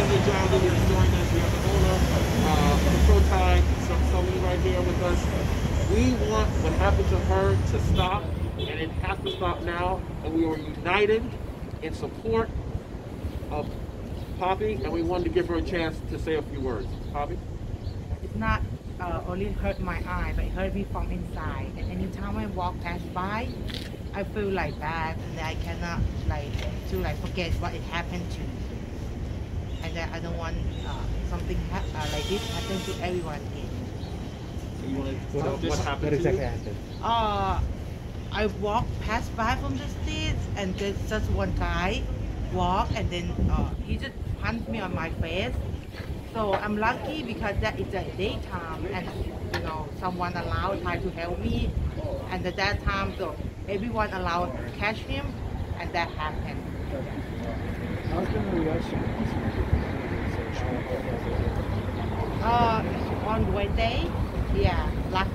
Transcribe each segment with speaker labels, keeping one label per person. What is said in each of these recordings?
Speaker 1: Andrew John who is joining us. We have the owner of the Prototype, Sully right here with us. We want what happened to her to stop, and it has to stop now. And we were united in support of Poppy, and we wanted to give her a chance to say a few words. Poppy?
Speaker 2: It's not only hurt my eye, but it hurt me from inside. And anytime I walk past by, I feel like bad, and I cannot forget what it happened to me. And that I don't want something like this happen to everyone here.
Speaker 1: So you want to what happened?
Speaker 3: What exactly happened?
Speaker 2: I walked past by from the streets, and there's just one guy walk, and then he just punched me on my face. So I'm lucky because that is a daytime, and someone allowed try to help me, and at that time, so everyone allowed to catch him, and that happened.
Speaker 3: How's been the reaction?
Speaker 2: On Wednesday, last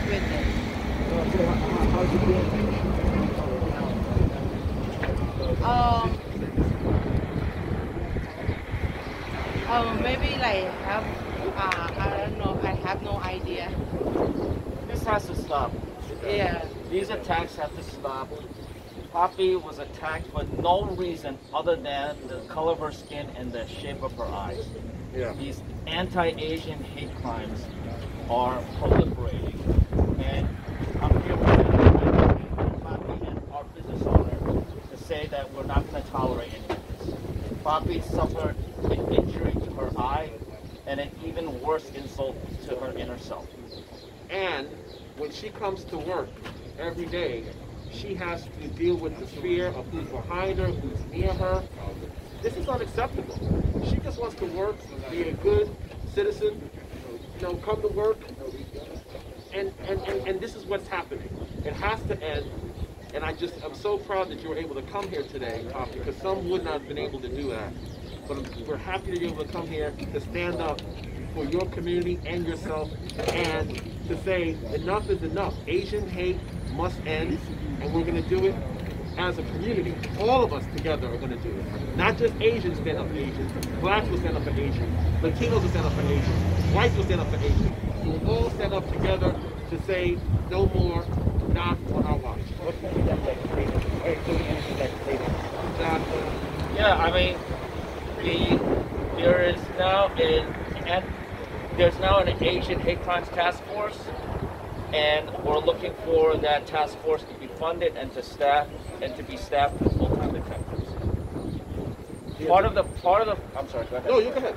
Speaker 2: Wednesday.
Speaker 3: How's it been?
Speaker 2: Maybe I don't know. I have no idea.
Speaker 4: This has to stop.
Speaker 2: Yeah.
Speaker 4: These attacks have to stop. Poppy was attacked for no reason other than the color of her skin and the shape of her eyes.
Speaker 1: Yeah.
Speaker 4: These anti-Asian hate crimes are proliferating. And I'm here with Poppy and our business owner to say that we're not going to tolerate any of this. Poppy suffered an injury to her eye and an even worse insult to her inner self.
Speaker 1: And when she comes to work every day, she has to deal with the fear of who's behind her, who's near her. This is unacceptable. She just wants to work, be a good citizen, come to work, and this is what's happening. It has to end. And I'm so proud that you were able to come here today, because some would not have been able to do that. But we're happy to be able to come here to stand up for your community and yourself, and to say enough is enough. Asian hate must end, and we're going to do it as a community. All of us together are going to do it. Not just Asians stand up for Asians. Blacks will stand up for Asians. Latinos will stand up for Asians. Whites will stand up for Asians. We'll all stand up together to say no more, not on our watch.
Speaker 3: What can be done
Speaker 4: Yeah, I mean, there's now an Asian hate crimes task force, and we're looking for that task force to be funded and to be staffed with full-time detectives. Part of the I'm sorry, go ahead.
Speaker 1: No, you go ahead.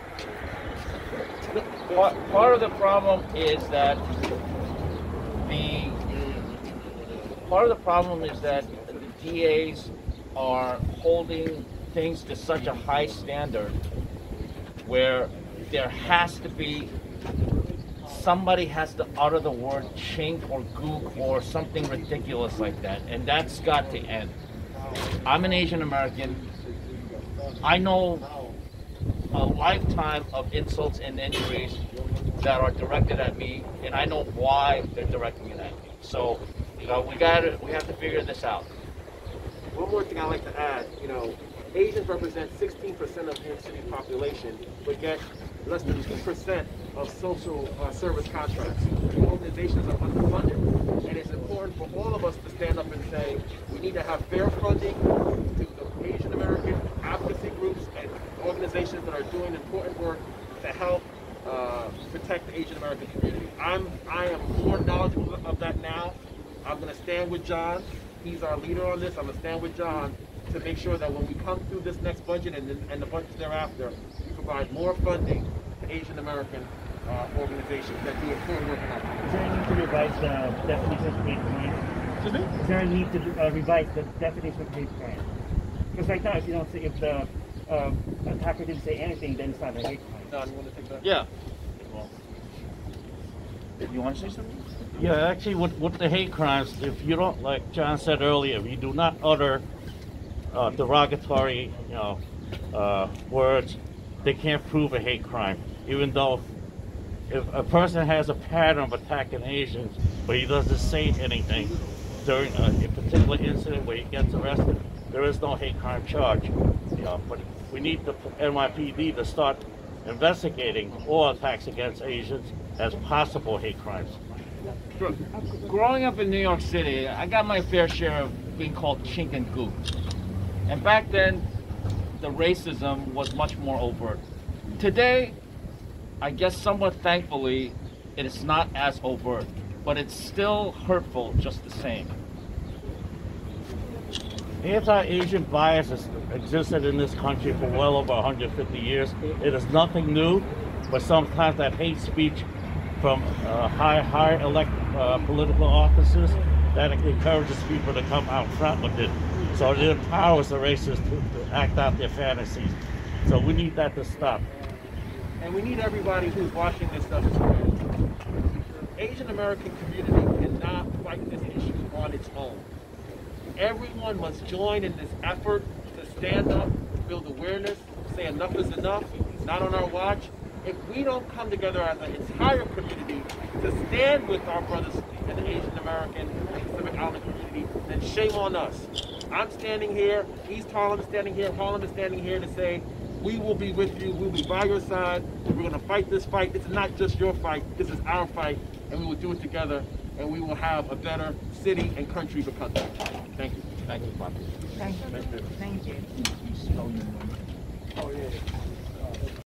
Speaker 4: Part of the problem is that the DAs are holding things to such a high standard where there has to be somebody has to utter the word chink or gook or something ridiculous like that, and that's got to end. I'm an Asian American. I know a lifetime of insults and injuries that are directed at me, and I know why they're directing it at me. So, we have to figure this out.
Speaker 1: One more thing I'd like to add, Asians represent 16% of New York City population, but get less than 2% of social service contracts. The organizations are underfunded, and it's important for all of us to stand up and say we need to have fair funding to the Asian American advocacy groups and organizations that are doing important work to help protect the Asian American community. I am more knowledgeable of that now. I'm going to stand with John. He's our leader on this. I'm going to stand with John to make sure that when we come through this next budget and the budget thereafter, we provide more funding to Asian American organizations that do important work in our community.
Speaker 3: Is there a need to revise the definition of hate crime?
Speaker 1: Excuse me?
Speaker 3: Is there a need to revise the definition of hate crime? Because right now, if the attacker didn't say anything, then it's not a hate crime.
Speaker 1: Don, you want to take that?
Speaker 4: Yeah. You want to say something?
Speaker 5: Yeah, actually, with the hate crimes, if you don't, like John said earlier, if you do not utter derogatory, words, they can't prove a hate crime. Even though if a person has a pattern of attacking Asians, but he doesn't say anything during a particular incident where he gets arrested, there is no hate crime charge. But we need the NYPD to start investigating all attacks against Asians as possible hate crimes.
Speaker 4: Growing up in New York City, I got my fair share of being called chink and gook. And back then, the racism was much more overt. Today, I guess somewhat thankfully, it is not as overt, but it's still hurtful just the same.
Speaker 5: Anti-Asian bias has existed in this country for well over 150 years. It is nothing new, but sometimes that hate speech from high elected political offices, that encourages people to come out front with it. So it empowers the racists to act out their fantasies. So we need that to stop.
Speaker 1: And we need everybody who's watching this stuff to know. Asian American community cannot fight this issue on its own. Everyone must join in this effort to stand up, build awareness, say enough is enough, not on our watch. If we don't come together as an entire community to stand with our brothers in the Asian American and Pacific Islander community, then shame on us. I'm standing here, East Harlem is standing here, Harlem is standing here to say, we will be with you, we'll be by your side, we're going to fight this fight. It's not just your fight, this is our fight, and we will do it together, and we will have a better city and country for country. Thank you.
Speaker 4: Thank you, Bob.
Speaker 2: Thank you. Thank you.
Speaker 1: Oh, yeah.